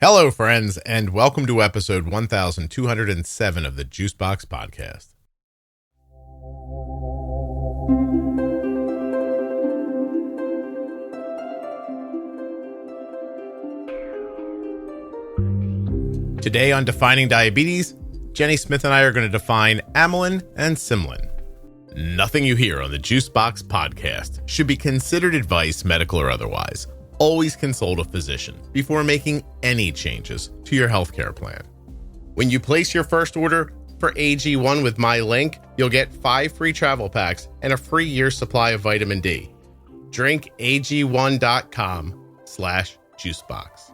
Hello, friends, and welcome to episode 1207 of the Juicebox Podcast. Today on Defining Diabetes, Jenny Smith and I are going to define Amylin and Symlin. Nothing you hear on the Juicebox Podcast should be considered advice, medical or otherwise. Always consult a physician before making any changes to your healthcare plan. When you place your first order for AG1 with my link, you'll get 5 free travel packs and a free year supply of vitamin D. Drink ag1.com/juicebox.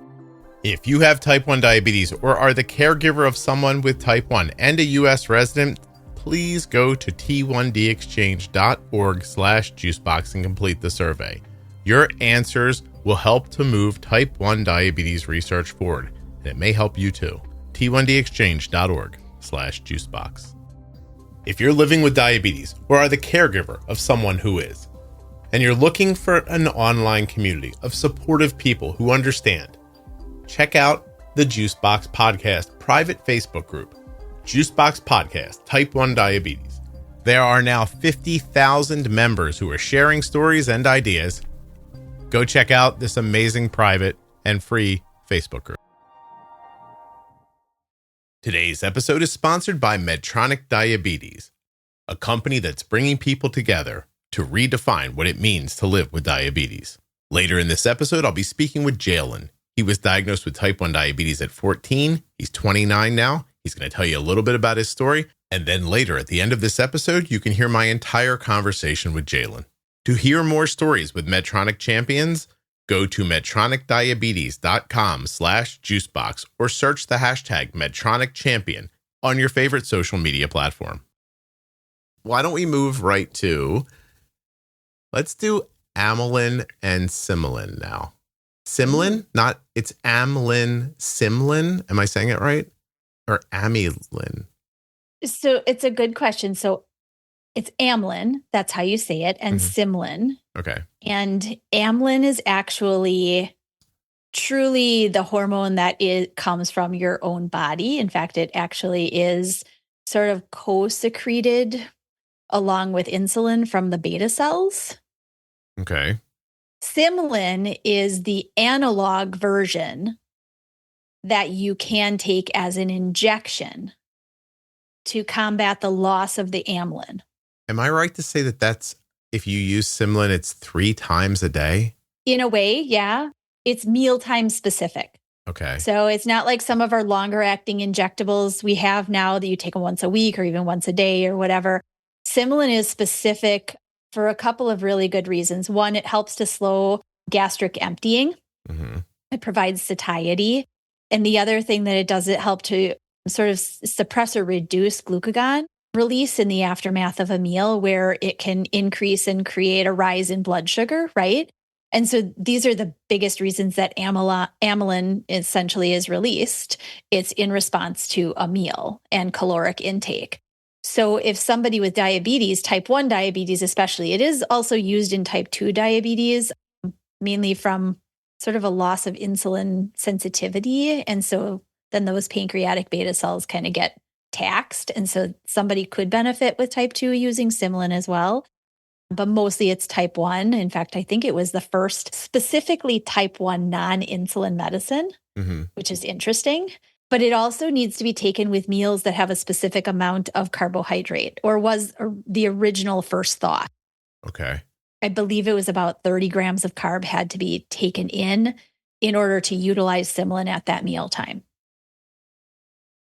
If you have type 1 diabetes or are the caregiver of someone with type 1 and a U.S. resident, please go to t1dexchange.org/juicebox and complete the survey. Your answers will help to move type 1 diabetes research forward, and it may help you too. t1dexchange.org/juicebox. If you're living with diabetes or are the caregiver of someone who is, and you're looking for an online community of supportive people who understand, check out the Juicebox Podcast private Facebook group, Juicebox Podcast Type 1 Diabetes. There are now 50,000 members who are sharing stories and ideas. Go check out this amazing private and free Facebook group. Today's episode is sponsored by Medtronic Diabetes, a company that's bringing people together to redefine what it means to live with diabetes. Later in this episode, I'll be speaking with Jalen. He was diagnosed with type 1 diabetes at 14. He's 29 now. He's going to tell you a little bit about his story. And then later at the end of this episode, you can hear my entire conversation with Jalen. To hear more stories with Medtronic Champions, go to medtronicdiabetes.com/juicebox or search the hashtag Medtronic Champion on your favorite social media platform. Why don't we move right to, let's do Amylin and Symlin now. Symlin? It's Amylin, Symlin. Am I saying it right? Or Amylin? So it's a good question. So it's Amylin, that's how you say it, and Symlin. Okay. And Amylin is actually truly the hormone that comes from your own body. In fact, it actually is sort of co-secreted along with insulin from the beta cells. Okay. Symlin is the analog version that you can take as an injection to combat the loss of the amylin. Am I right to say that that's, if you use Symlin, it's 3 times a day? In a way, yeah. It's mealtime specific. Okay. So it's not like some of our longer acting injectables we have now that you take them once a week or even once a day or whatever. Symlin is specific for a couple of really good reasons. One, it helps to slow gastric emptying. Mm-hmm. It provides satiety. And the other thing that it does, it helps to sort of suppress or reduce glucagon release in the aftermath of a meal, where it can increase and create a rise in blood sugar, right? And so these are the biggest reasons that amylin essentially is released. It's in response to a meal and caloric intake. So if somebody with diabetes, type 1 diabetes especially, it is also used in type 2 diabetes, mainly from sort of a loss of insulin sensitivity. And so then those pancreatic beta cells kind of get taxed. And so somebody could benefit with type 2 using Symlin as well. But mostly it's type 1. In fact, I think it was the first specifically type 1 non-insulin medicine, which is interesting. But it also needs to be taken with meals that have a specific amount of carbohydrate, or was the original first thought. Okay. I believe it was about 30 grams of carb had to be taken in order to utilize Symlin at that meal time.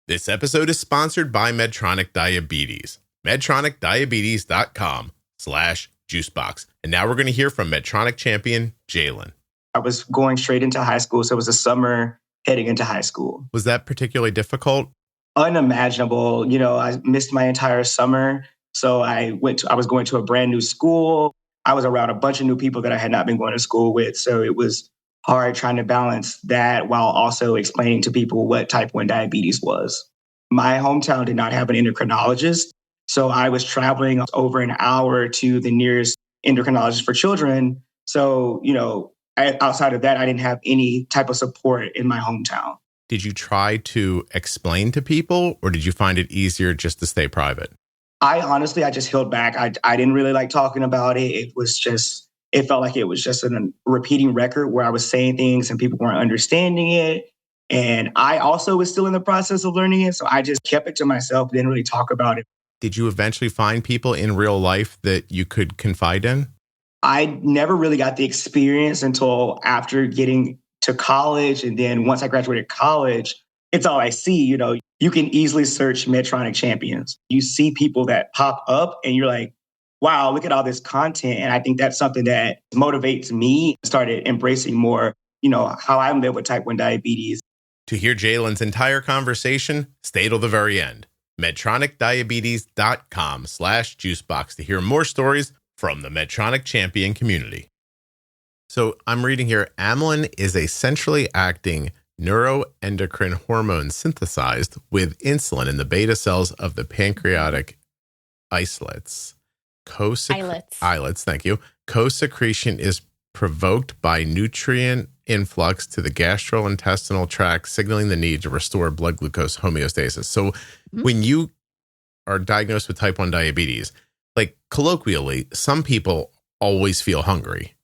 This episode is sponsored by Medtronic Diabetes. MedtronicDiabetes.com/juicebox. And now we're going to hear from Medtronic champion, Jalen. I was going straight into high school, so it was a summer heading into high school. Was that particularly difficult? Unimaginable. I missed my entire summer. So I was going to a brand new school. I was around a bunch of new people that I had not been going to school with. So it was hard trying to balance that while also explaining to people what type 1 diabetes was. My hometown did not have an endocrinologist. So I was traveling over an hour to the nearest endocrinologist for children. So, outside of that, I didn't have any type of support in my hometown. Did you try to explain to people, or did you find it easier just to stay private? I just held back. I didn't really like talking about it. It felt like it was just a repeating record where I was saying things and people weren't understanding it. And I also was still in the process of learning it. So I just kept it to myself, didn't really talk about it. Did you eventually find people in real life that you could confide in? I never really got the experience until after getting to college. And then once I graduated college, it's all I see. You can easily search Medtronic Champions. You see people that pop up and you're like, wow, look at all this content. And I think that's something that motivates me. Started embracing more, how I live with type 1 diabetes. To hear Jalen's entire conversation, stay till the very end. MedtronicDiabetes.com/juicebox to hear more stories from the Medtronic Champion community. So I'm reading here, Amylin is a centrally acting neuroendocrine hormone synthesized with insulin in the beta cells of the pancreatic islets. Islets, thank you. Co-secretion is provoked by nutrient influx to the gastrointestinal tract, signaling the need to restore blood glucose homeostasis. So when you are diagnosed with type 1 diabetes, like colloquially, some people always feel hungry.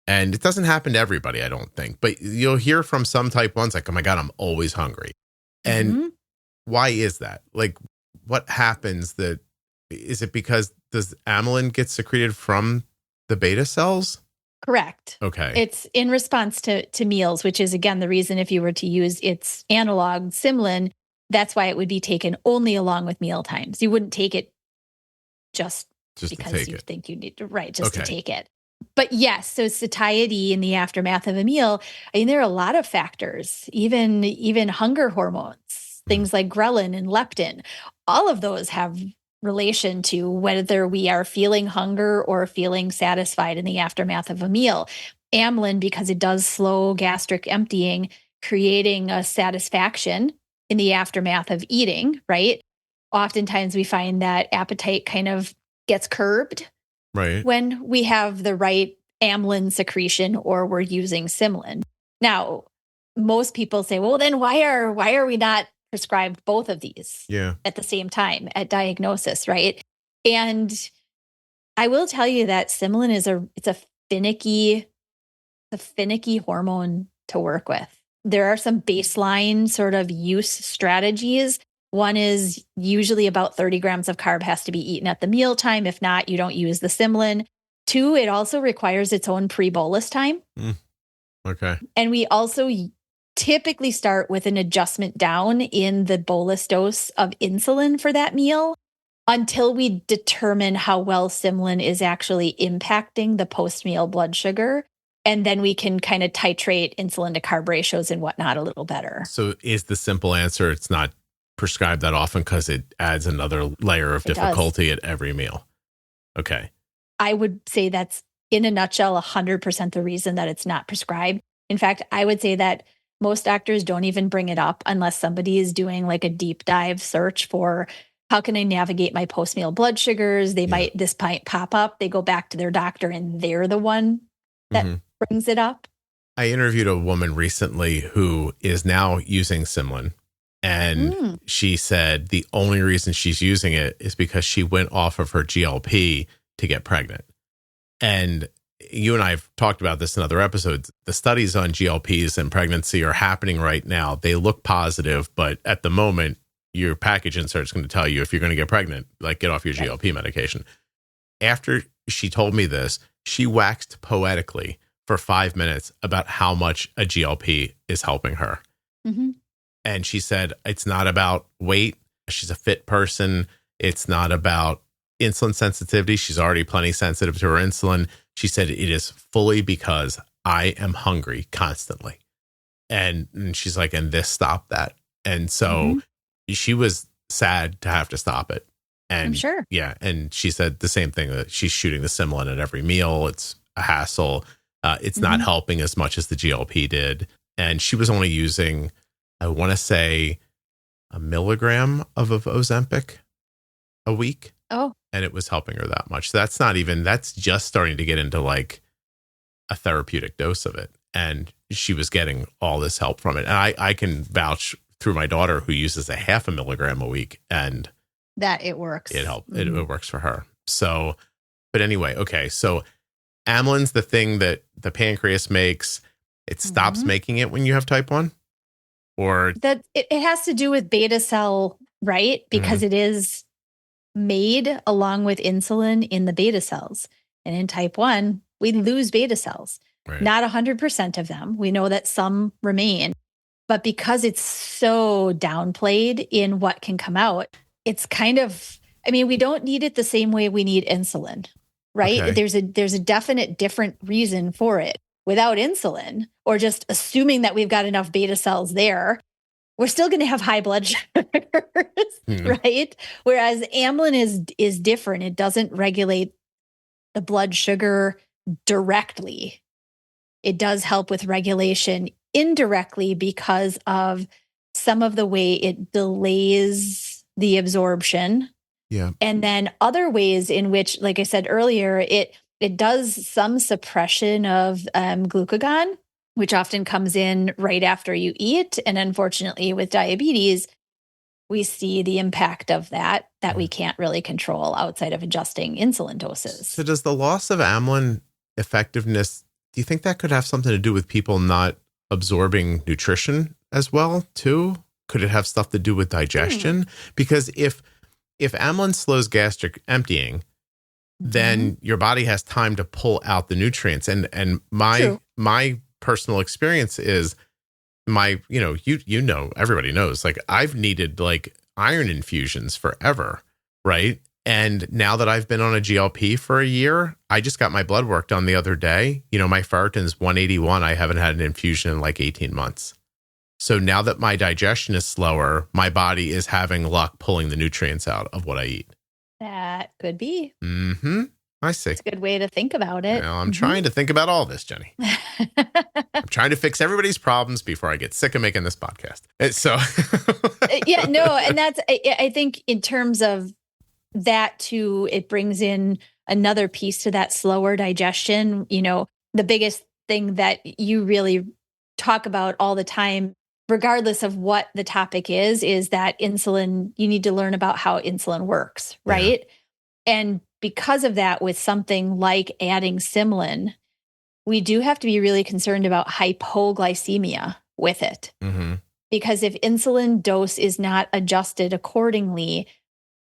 And it doesn't happen to everybody, I don't think. But you'll hear from some type 1s like, oh my God, I'm always hungry. And why is that? Like, what happens is it because does amylin get secreted from the beta cells? Correct. Okay. It's in response to meals, which is, again, the reason if you were to use its analog, Symlin, that's why it would be taken only along with meal times. You wouldn't take it just because you think you need to, to take it. But yes, so satiety in the aftermath of a meal, I mean, there are a lot of factors, even hunger hormones, things like ghrelin and leptin. All of those have relation to whether we are feeling hunger or feeling satisfied in the aftermath of a meal. Amylin, because it does slow gastric emptying, creating a satisfaction in the aftermath of eating, right? Oftentimes we find that appetite kind of gets curbed when we have the right amylin secretion or we're using Symlin. Now, most people say, well, then why are we not prescribed both of these at the same time at diagnosis, right? And I will tell you that Symlin is a finicky hormone to work with. There are some baseline sort of use strategies. One is usually about 30 grams of carb has to be eaten at the mealtime. If not, you don't use the Symlin. 2, it also requires its own pre-bolus time. Okay. And we also typically start with an adjustment down in the bolus dose of insulin for that meal until we determine how well Symlin is actually impacting the post-meal blood sugar. And then we can kind of titrate insulin to carb ratios and whatnot a little better. So is the simple answer, it's not prescribed that often because it adds another layer of difficulty at every meal? Okay. I would say that's, in a nutshell, 100% the reason that it's not prescribed. In fact, I would say that most doctors don't even bring it up unless somebody is doing like a deep dive search for how can I navigate my post-meal blood sugars? This might pop up. They go back to their doctor and they're the one that brings it up. I interviewed a woman recently who is now using Symlin. And she said the only reason she's using it is because she went off of her GLP to get pregnant. And you and I have talked about this in other episodes. The studies on GLPs and pregnancy are happening right now. They look positive, but at the moment, your package insert is going to tell you if you're going to get pregnant, like get off your GLP medication. After she told me this, she waxed poetically for 5 minutes about how much a GLP is helping her. And she said, it's not about weight. She's a fit person. It's not about insulin sensitivity. She's already plenty sensitive to her insulin. She said, it is fully because I am hungry constantly. And she's like, and this stopped that. And so she was sad to have to stop it. And I'm sure. Yeah. And she said the same thing, that she's shooting the Symlin at every meal. It's a hassle. It's not helping as much as the GLP did. And she was only using, I want to say, 1 milligram of Ozempic a week. Oh. And it was helping her that much. So that's just starting to get into like a therapeutic dose of it. and she was getting all this help from it. And I can vouch through my daughter, who uses 0.5 milligram a week, and that it works. It helped. Mm-hmm. It works for her. So, but anyway, okay. So amylin's the thing that the pancreas makes. It stops making it when you have type 1? Or that it has to do with beta cell, right? Because it is made along with insulin in the beta cells. And in type 1, we lose beta cells. Right. Not 100% of them. We know that some remain. But because it's so downplayed in what can come out, it's kind of, I mean, we don't need it the same way we need insulin, right? Okay. There's a definite different reason for it. Without insulin, or just assuming that we've got enough beta cells there, we're still going to have high blood sugars, right? Whereas amylin is different. It doesn't regulate the blood sugar directly. It does help with regulation indirectly because of some of the way it delays the absorption. Yeah. And then other ways in which, like I said earlier, it does some suppression of glucagon, which often comes in right after you eat. And unfortunately, with diabetes, we see the impact of that we can't really control outside of adjusting insulin doses. So does the loss of amylin effectiveness, do you think that could have something to do with people not absorbing nutrition as well, too? Could it have stuff to do with digestion? Because if amylin slows gastric emptying, then your body has time to pull out the nutrients. And my personal experience is everybody knows, like I've needed like iron infusions forever. Right. And now that I've been on a GLP for a year, I just got my blood work done the other day. My ferritin's 181. I haven't had an infusion in like 18 months. So now that my digestion is slower, my body is having luck pulling the nutrients out of what I eat. That could be. I see. It's a good way to think about it. Well, I'm trying to think about all this, Jenny. I'm trying to fix everybody's problems before I get sick of making this podcast. So, yeah, no, and that's, I think in terms of that too, it brings in another piece to that slower digestion. The biggest thing that you really talk about all the time, regardless of what the topic is that insulin, you need to learn about how insulin works, right? Yeah. And because of that, with something like adding Symlin, we do have to be really concerned about hypoglycemia with it. Because if insulin dose is not adjusted accordingly,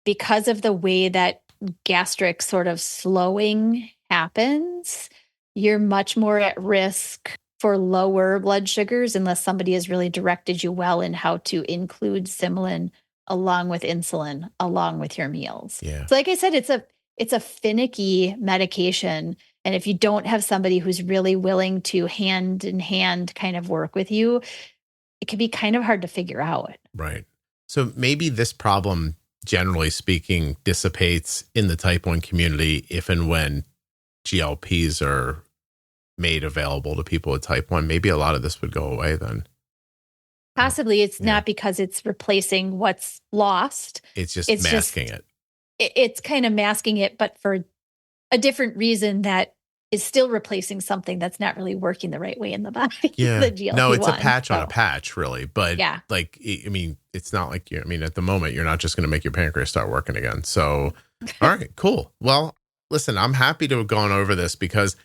because of the way that gastric sort of slowing happens, you're much more at risk for lower blood sugars unless somebody has really directed you well in how to include Symlin along with insulin, along with your meals. Yeah. So like I said, it's a finicky medication. And if you don't have somebody who's really willing to hand in hand kind of work with you, it can be kind of hard to figure out. Right. So maybe this problem, generally speaking, dissipates in the type 1 community if and when GLPs are made available to people with type 1. Maybe a lot of this would go away then. Possibly. It's not because it's replacing what's lost. It's just masking it. It's kind of masking it, but for a different reason that is still replacing something that's not really working the right way in the body. Yeah. The GLP-1. No, it's a patch on a patch, really. But yeah. Like, I mean, it's not like at the moment, you're not just going to make your pancreas start working again. So, all right, cool. Well, listen, I'm happy to have gone over this because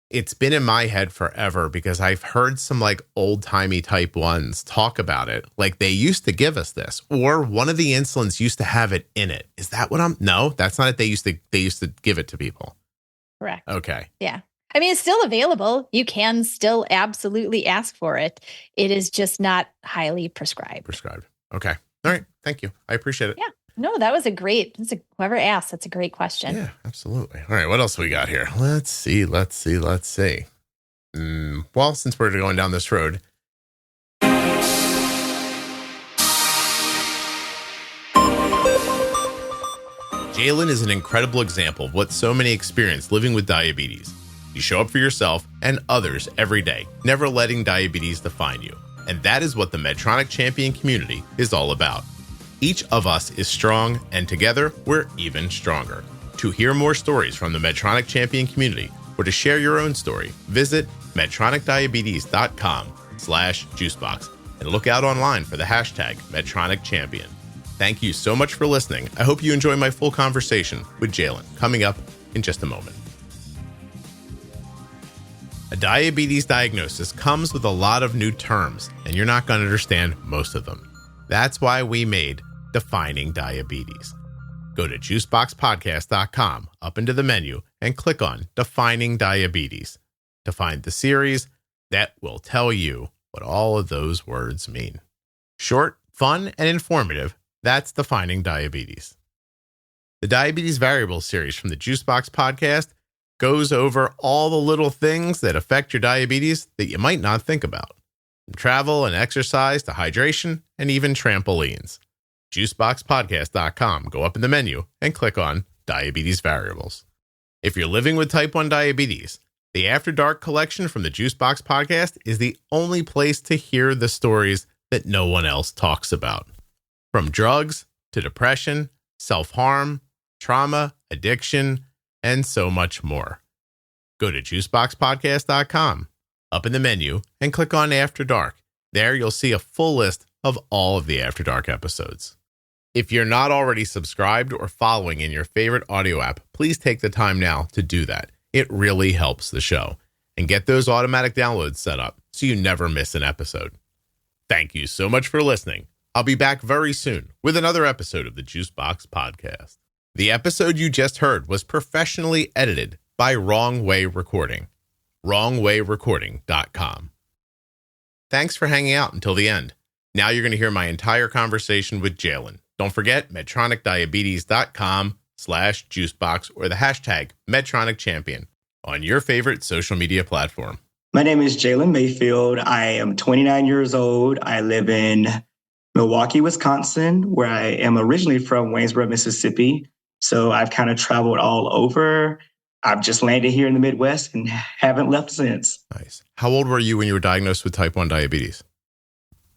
it's been in my head forever because I've heard some like old timey type 1s talk about it. Like they used to give us this, or one of the insulins used to have it in it. Is that what no, that's not it. They used to give it to people. Correct. Okay. Yeah. I mean, it's still available. You can still absolutely ask for it. It is just not highly prescribed. Okay. All right. Thank you. I appreciate it. Yeah. No, that was whoever asked, that's a great question. Yeah, absolutely. All right. What else we got here? Let's see. Well, since we're going down this road, Jalen is an incredible example of what so many experience living with diabetes. You show up for yourself and others every day, never letting diabetes define you. And that is what the Medtronic Champion community is all about. Each of us is strong, and together we're even stronger. To hear more stories from the Medtronic Champion community or to share your own story, visit medtronicdiabetes.com/juicebox and look out online for the hashtag Medtronic Champion. Thank you so much for listening. I hope you enjoy my full conversation with Jalen coming up in just a moment. A diabetes diagnosis comes with a lot of new terms, and you're not going to understand most of them. That's why we made Defining Diabetes. Go to juiceboxpodcast.com, up into the menu, and click on Defining Diabetes to find the series that will tell you what all of those words mean. Short, fun, and informative, that's Defining Diabetes. The Diabetes Variables series from the Juicebox Podcast goes over all the little things that affect your diabetes that you might not think about. From travel and exercise to hydration and even trampolines. Juiceboxpodcast.com. Go up in the menu and click on Diabetes Variables. If you're living with type 1 diabetes, the After Dark collection from the Juicebox Podcast is the only place to hear the stories that no one else talks about. From drugs to depression, self-harm, trauma, addiction, and so much more. Go to juiceboxpodcast.com, up in the menu, and click on After Dark. There you'll see a full list of all of the After Dark episodes. If you're not already subscribed or following in your favorite audio app, please take the time now to do that. It really helps the show. And get those automatic downloads set up so you never miss an episode. Thank you so much for listening. I'll be back very soon with another episode of the Juicebox Podcast. The episode you just heard was professionally edited by Wrong Way Recording. WrongWayRecording.com. Thanks for hanging out until the end. Now you're going to hear my entire conversation with Jalen. Don't forget medtronicdiabetes.com/juicebox or the hashtag Medtronic Champion on your favorite social media platform. My name is Jalen Mayfield. I am 29 years old. I live in Milwaukee, Wisconsin, where I am originally from Waynesboro, Mississippi. So I've kind of traveled all over. I've just landed here in the Midwest and haven't left since. Nice. How old were you when you were diagnosed with type 1 diabetes?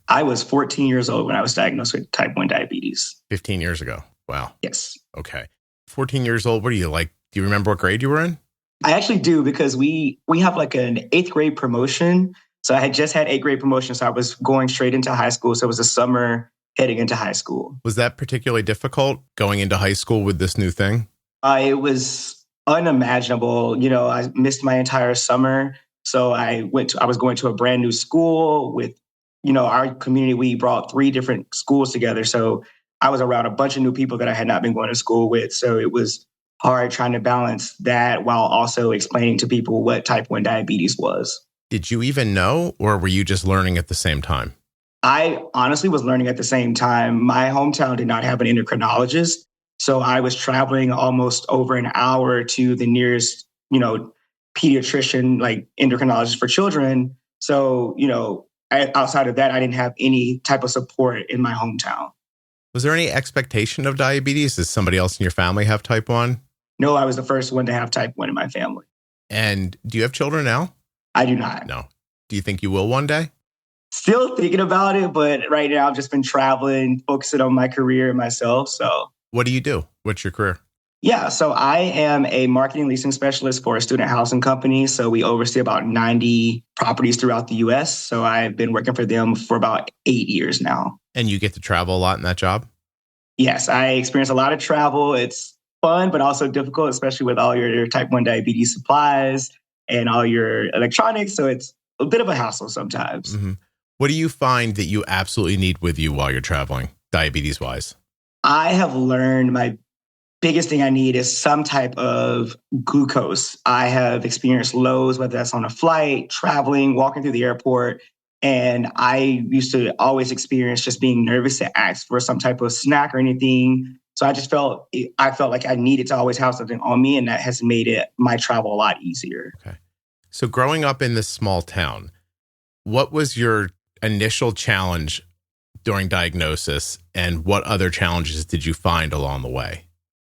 I was 14 years old when I was diagnosed with type 1 diabetes. 15 years ago. Wow. Yes. Okay. 14 years old. What are you like? Do you remember what grade you were in? I actually do, because we have like an 8th grade promotion. So I had just had 8th grade promotion. So I was going straight into high school. So it was a summer heading into high school. Was that particularly difficult going into high school with this new thing? It was unimaginable. I missed my entire summer. So I was going to a brand new school with, our community. We brought 3 different schools together. So I was around a bunch of new people that I had not been going to school with. So it was hard trying to balance that while also explaining to people what type 1 diabetes was. Did you even know, or were you just learning at the same time? I honestly was learning at the same time. My hometown did not have an endocrinologist. So I was traveling almost over an hour to the nearest, pediatrician, like endocrinologist for children. So, outside of that, I didn't have any type of support in my hometown. Was there any expectation of diabetes? Does somebody else in your family have type 1? No, I was the first one to have type 1 in my family. And do you have children now? I do not. No. Do you think you will one day? Still thinking about it, but right now I've just been traveling, focusing on my career and myself. So, what do you do? What's your career? Yeah, so I am a marketing leasing specialist for a student housing company. So we oversee about 90 properties throughout the U.S. So I've been working for them for about 8 years now. And you get to travel a lot in that job? Yes, I experience a lot of travel. It's fun, but also difficult, especially with all your type 1 diabetes supplies and all your electronics. So it's a bit of a hassle sometimes. Mm-hmm. What do you find that you absolutely need with you while you're traveling, diabetes-wise? I have learned my biggest thing I need is some type of glucose. I have experienced lows, whether that's on a flight, traveling, walking through the airport. And I used to always experience just being nervous to ask for some type of snack or anything. So I felt like I needed to always have something on me. And that has made my travel a lot easier. Okay. So growing up in this small town, what was your initial challenge during diagnosis, and what other challenges did you find along the way?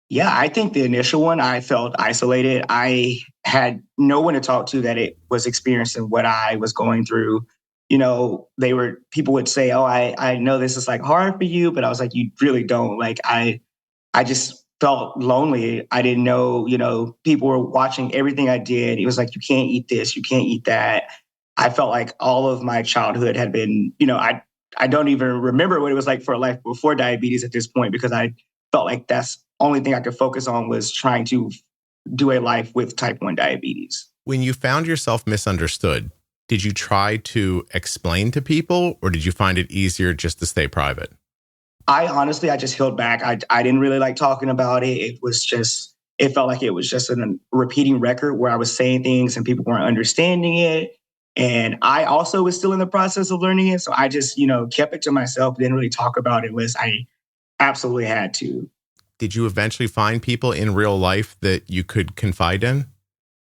Yeah, I think the initial one, I felt isolated. I had no one to talk to that it was experiencing what I was going through. People would say, oh, I know this is like hard for you, but I was like, you really don't. Like, I just felt lonely. I didn't know, people were watching everything I did. It was like, you can't eat this, you can't eat that. I felt like all of my childhood had been, I don't even remember what it was like for a life before diabetes at this point, because I felt like that's the only thing I could focus on was trying to do a life with type 1 diabetes. When you found yourself misunderstood, did you try to explain to people, or did you find it easier just to stay private? I just held back. I didn't really like talking about it. It felt like it was just a repeating record where I was saying things and people weren't understanding it. And I also was still in the process of learning it. So I just, kept it to myself, didn't really talk about it unless I absolutely had to. Did you eventually find people in real life that you could confide in?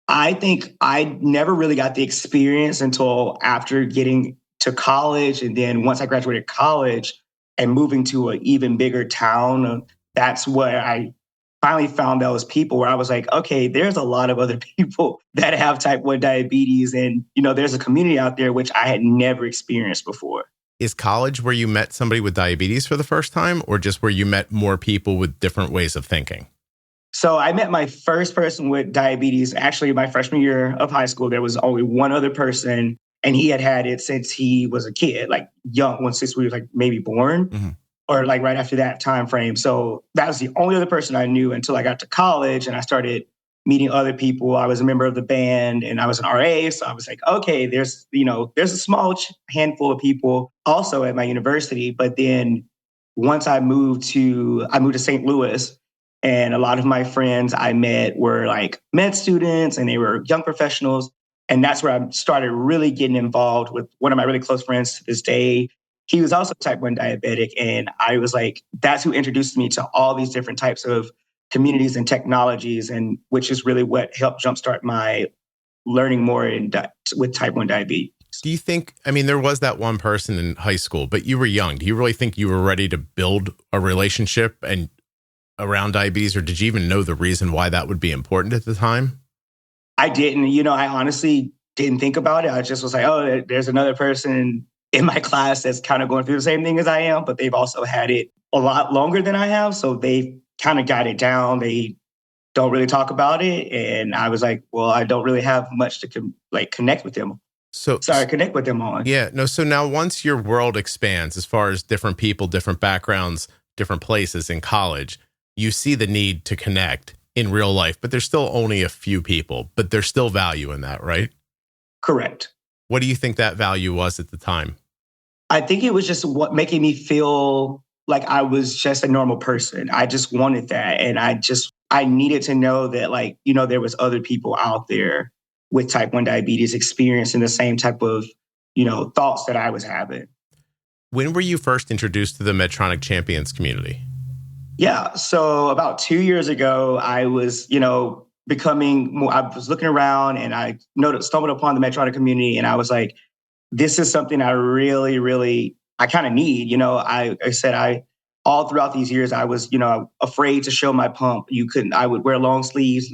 I think I never really got the experience until after getting to college. And then once I graduated college and moving to an even bigger town, that's where I finally found those people where I was like, okay, there's a lot of other people that have type 1 diabetes. And, there's a community out there which I had never experienced before. Is college where you met somebody with diabetes for the first time, or just where you met more people with different ways of thinking? So I met my first person with diabetes, actually my freshman year of high school. There was only one other person, and he had it since he was a kid, like young, since we were like maybe born or like right after that time frame. So that was the only other person I knew until I got to college and I started meeting other people. I was a member of the band and I was an RA. So I was like, okay, there's a small handful of people also at my university. But then once I moved to St. Louis, and a lot of my friends I met were like med students and they were young professionals. And that's where I started really getting involved with one of my really close friends to this day. He was also type 1 diabetic. And I was like, that's who introduced me to all these different types of communities and technologies, and which is really what helped jumpstart my learning more with type 1 diabetes. Do you think, there was that one person in high school, but you were young. Do you really think you were ready to build a relationship and around diabetes, or did you even know the reason why that would be important at the time? I didn't. I honestly didn't think about it. I just was like, oh, there's another person in my class that's kind of going through the same thing as I am, but they've also had it a lot longer than I have. So they kind of got it down. They don't really talk about it. And I was like, well, I don't really have much to connect with them. Connect with them on. Yeah. No. So now once your world expands as far as different people, different backgrounds, different places in college, you see the need to connect in real life, but there's still only a few people, but there's still value in that, right? Correct. What do you think that value was at the time? I think it was just making me feel like I was just a normal person. I just wanted that. And I needed to know that there was other people out there with type 1 diabetes experiencing the same type of, thoughts that I was having. When were you first introduced to the Medtronic Champions community? Yeah. So about 2 years ago, I was, becoming more, I was looking around and I stumbled upon the Medtronic community and I was like, this is something I really, really, I kind of need. I said, all throughout these years, I was, afraid to show my pump. I would wear long sleeves,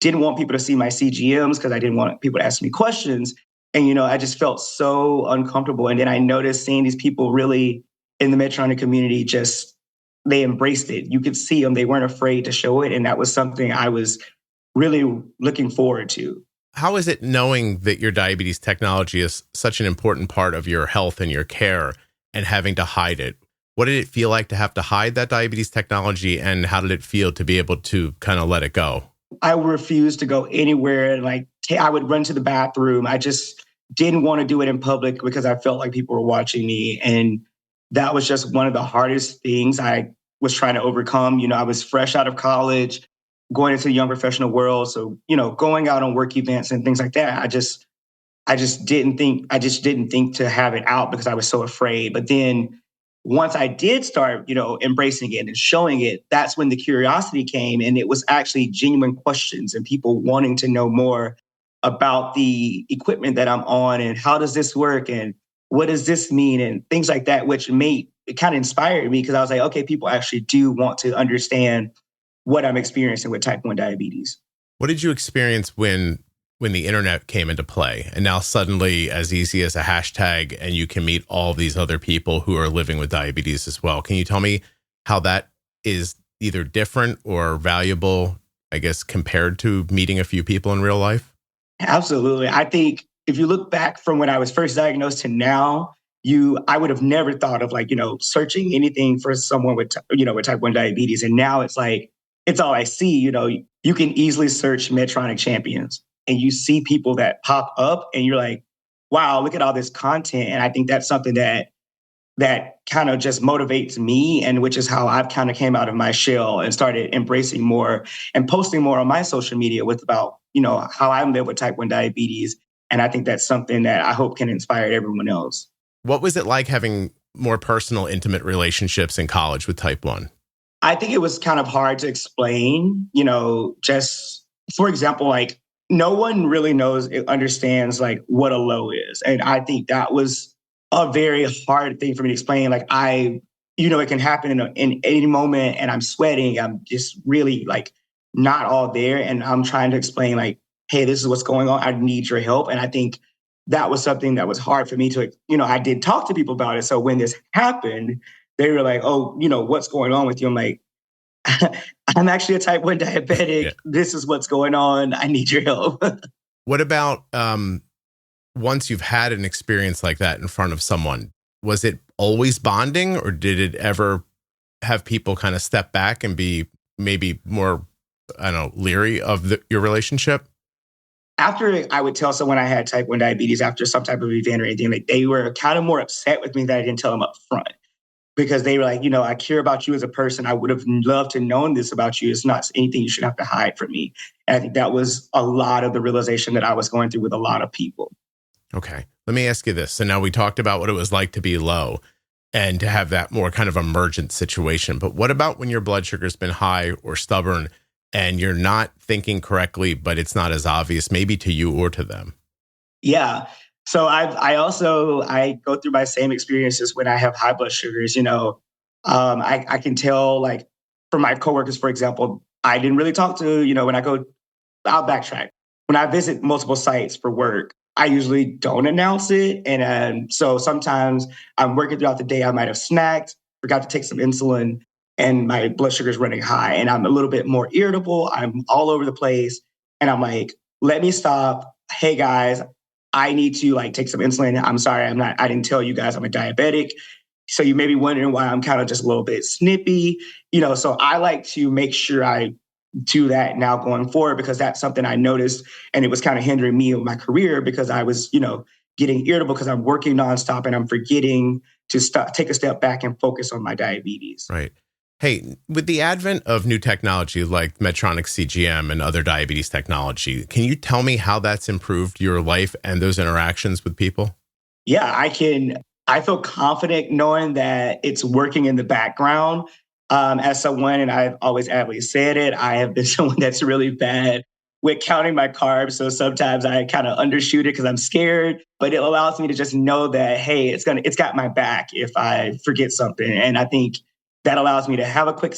didn't want people to see my CGMs because I didn't want people to ask me questions. And, I just felt so uncomfortable. And then I noticed seeing these people really in the Medtronic community, they embraced it. You could see them. They weren't afraid to show it. And that was something I was really looking forward to. How is it knowing that your diabetes technology is such an important part of your health and your care and having to hide it? What did it feel like to have to hide that diabetes technology, and how did it feel to be able to kind of let it go? I refused to go anywhere. I would run to the bathroom. I just didn't want to do it in public because I felt like people were watching me. And that was just one of the hardest things I was trying to overcome. I was fresh out of college, going into the young professional world. So, going out on work events and things like that, I just didn't think to have it out because I was so afraid. But then once I did start, embracing it and showing it, that's when the curiosity came. And it was actually genuine questions and people wanting to know more about the equipment that I'm on and how does this work and what does this mean and things like that, which it kind of inspired me because I was like, okay, people actually do want to understand what I'm experiencing with type 1 diabetes. What did you experience when the internet came into play and now suddenly as easy as a hashtag and you can meet all these other people who are living with diabetes as well? Can you tell me how that is either different or valuable, I guess, compared to meeting a few people in real life? Absolutely. I think if you look back from when I was first diagnosed to now, I would have never thought of searching anything for someone with type 1 diabetes. And now it's like, it's all I see. You can easily search Medtronic Champions and you see people that pop up and you're like, wow, look at all this content. And I think that's something that kind of just motivates me, and which is how I've kind of came out of my shell and started embracing more and posting more on my social media about how I live with type 1 diabetes. And I think that's something that I hope can inspire everyone else. What was it like having more personal, intimate relationships in college with type 1? I think it was kind of hard to explain, just for example, no one really understands what a low is. And I think that was a very hard thing for me to explain. It can happen in any moment and I'm sweating. I'm just really not all there. And I'm trying to explain hey, this is what's going on. I need your help. And I think that was something that was hard for me to, I did talk to people about it. So when this happened, they were like, oh, what's going on with you? I'm like, I'm actually a type 1 diabetic. Yeah. This is what's going on. I need your help. What about once you've had an experience like that in front of someone, was it always bonding, or did it ever have people kind of step back and be maybe more, leery of your relationship? After I would tell someone I had type 1 diabetes after some type of event or anything, they were kind of more upset with me that I didn't tell them up front, because they were like, I care about you as a person. I would have loved to know this about you. It's not anything you should have to hide from me. And I think that was a lot of the realization that I was going through with a lot of people. Okay. Let me ask you this. So now we talked about what it was like to be low and to have that more kind of emergent situation. But what about when your blood sugar's been high or stubborn and you're not thinking correctly, but it's not as obvious, maybe to you or to them? Yeah. So I go through my same experiences when I have high blood sugars. I can tell, from my coworkers, for example, I didn't really talk to, I'll backtrack. When I visit multiple sites for work, I usually don't announce it. And so sometimes I'm working throughout the day. I might have snacked, forgot to take some insulin, and my blood sugar is running high. And I'm a little bit more irritable. I'm all over the place. And I'm like, let me stop. Hey, guys, I need to take some insulin. I'm sorry, I didn't tell you guys I'm a diabetic. So you may be wondering why I'm kind of just a little bit snippy. So I like to make sure I do that now going forward, because that's something I noticed, and it was kind of hindering me in my career because I was, getting irritable because I'm working nonstop and I'm forgetting to take a step back and focus on my diabetes. Right. Hey, with the advent of new technology like Medtronic CGM and other diabetes technology, can you tell me how that's improved your life and those interactions with people? Yeah, I can. I feel confident knowing that it's working in the background. As someone, and I've always adamantly said it, I have been someone that's really bad with counting my carbs. So sometimes I kind of undershoot it because I'm scared, but it allows me to just know that, hey, it's got my back if I forget something. And I think that allows me to have a quick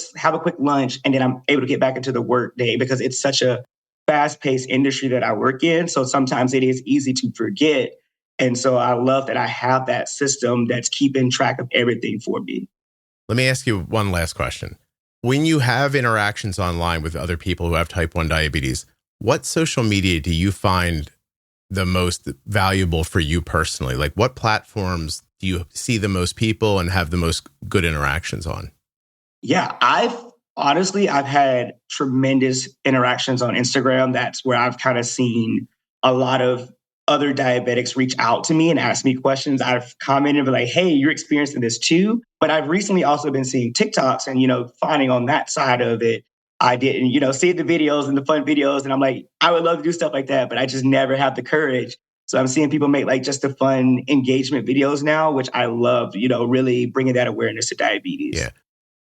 lunch, and then I'm able to get back into the work day, because it's such a fast-paced industry that I work in. So sometimes it is easy to forget. And so I love that I have that system that's keeping track of everything for me. Let me ask you one last question. When you have interactions online with other people who have type 1 diabetes, what social media do you find the most valuable for you personally? What platforms do you see the most people and have the most good interactions on? Yeah, I've had tremendous interactions on Instagram. That's where I've kind of seen a lot of other diabetics reach out to me and ask me questions. I've commented like, hey, you're experiencing this too. But I've recently also been seeing TikToks and, finding on that side of it. I didn't, see the videos and the fun videos. And I'm like, I would love to do stuff like that, but I just never have the courage. So I'm seeing people make just the fun engagement videos now, which I love, really bringing that awareness to diabetes. Yeah.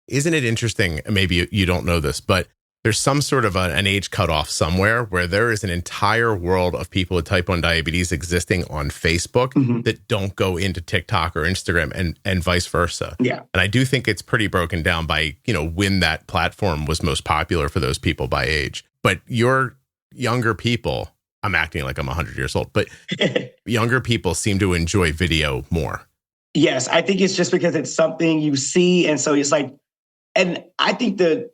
Isn't it interesting? Maybe you don't know this, but there's some sort of an age cutoff somewhere where there is an entire world of people with type 1 diabetes existing on Facebook that don't go into TikTok or Instagram and vice versa. Yeah. And I do think it's pretty broken down by, when that platform was most popular for those people by age. But your younger people, I'm acting like I'm 100 years old, but younger people seem to enjoy video more. Yes, I think it's just because it's something you see. And so it's like, And I think the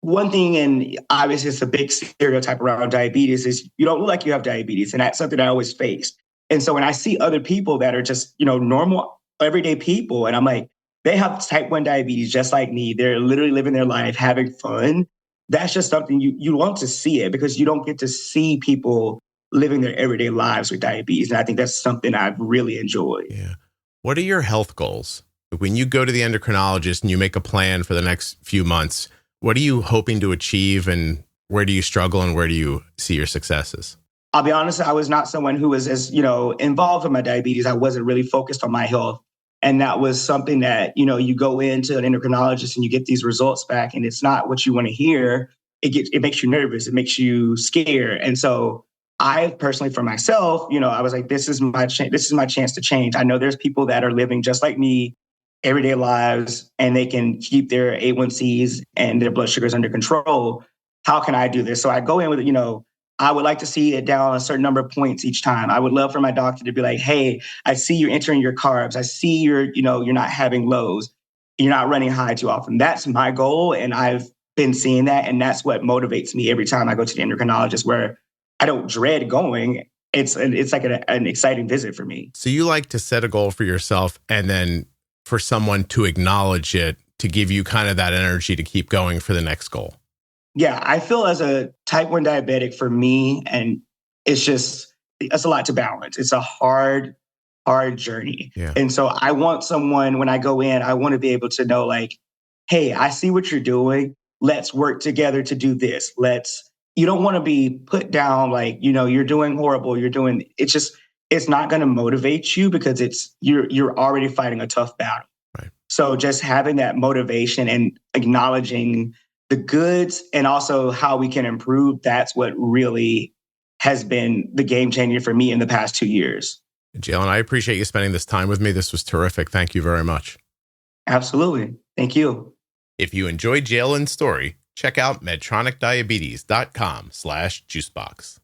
one thing, and obviously it's a big stereotype around diabetes, is you don't look like you have diabetes. And that's something I always faced. And so when I see other people that are just, normal, everyday people, and I'm like, they have type 1 diabetes just like me. They're literally living their life, having fun. That's just something you want to see it, because you don't get to see people living their everyday lives with diabetes. And I think that's something I've really enjoyed. Yeah. What are your health goals? When you go to the endocrinologist and you make a plan for the next few months, what are you hoping to achieve, and where do you struggle and where do you see your successes? I'll be honest, I was not someone who was as, involved in my diabetes. I wasn't really focused on my health. And that was something that, you go into an endocrinologist and you get these results back and it's not what you want to hear. It makes you nervous. It makes you scared. And so I personally, for myself, I was like, this is my chance to change. I know there's people that are living just like me, everyday lives, and they can keep their A1Cs and their blood sugars under control. How can I do this? So I go in with, I would like to see it down a certain number of points each time. I would love for my doctor to be like, hey, I see you're entering your carbs. I see you're not having lows. You're not running high too often. That's my goal. And I've been seeing that. And that's what motivates me every time I go to the endocrinologist, where I don't dread going. It's like an exciting visit for me. So you like to set a goal for yourself and then for someone to acknowledge it, to give you kind of that energy to keep going for the next goal. Yeah, I feel as a type 1 diabetic, for me, and it's a lot to balance. It's a hard journey. Yeah. And so I want someone, when I go in, I want to be able to know, like, hey, I see what you're doing. Let's work together to do this. You don't want to be put down like, you're doing horrible. It's not going to motivate you, because you're already fighting a tough battle. Right. So just having that motivation and acknowledging the goods and also how we can improve, that's what really has been the game changer for me in the past 2 years. Jalen, I appreciate you spending this time with me. This was terrific. Thank you very much. Absolutely. Thank you. If you enjoyed Jalen's story, check out medtronicdiabetes.com/juicebox.